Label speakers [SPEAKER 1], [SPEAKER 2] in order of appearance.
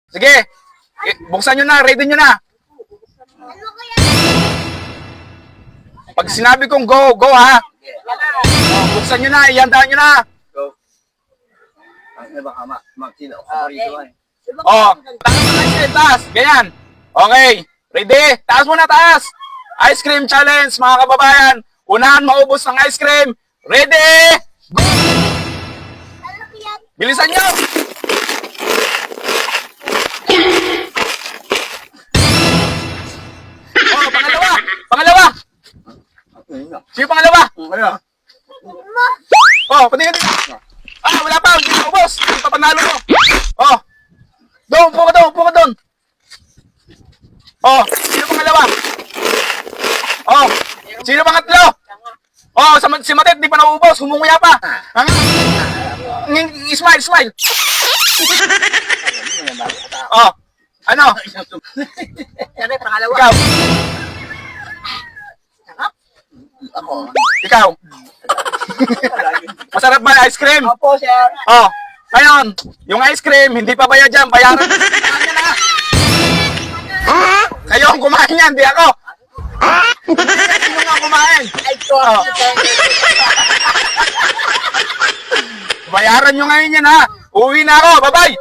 [SPEAKER 1] Sige. Buksan nyo na. Ready nyo na. Pag sinabi kong go, go ha. Buksan nyo na. Ihandaan nyo na.
[SPEAKER 2] Go. Ano ba kama? Magkila ako rito ay.
[SPEAKER 1] Taas. Ganyan. Okay. Ready? Taas muna, taas. Ice cream challenge, mga kababayan. Unahan maubos ng ice cream. Ready? Go! Bilisan nyo! Pangalawa! Pangalawa! Sino pangalawa?
[SPEAKER 2] Ano?
[SPEAKER 1] Patingin dito. Wala pa. Hindi na ubos. Hindi pa panalo mo. Doon, upo ka doon. Sino pangalawa? Sino pangatlo? Si Matet, di pa nauubos. Humunguya pa. Smile. Ano?
[SPEAKER 3] Siyempre, pangalawa.
[SPEAKER 1] Ikaw.
[SPEAKER 2] Ako.
[SPEAKER 1] Ikaw. Masarap ba ice cream?
[SPEAKER 3] Opo, sir.
[SPEAKER 1] Ngayon, yung ice cream, hindi pa bayad dyan. Bayaran nyo na. Kayo ang kumain yan, hindi ako. Sino nga kumain?
[SPEAKER 3] Ay, sorry.
[SPEAKER 1] Bayaran nyo ngayon yan ha. Uwi na ako. Bye-bye.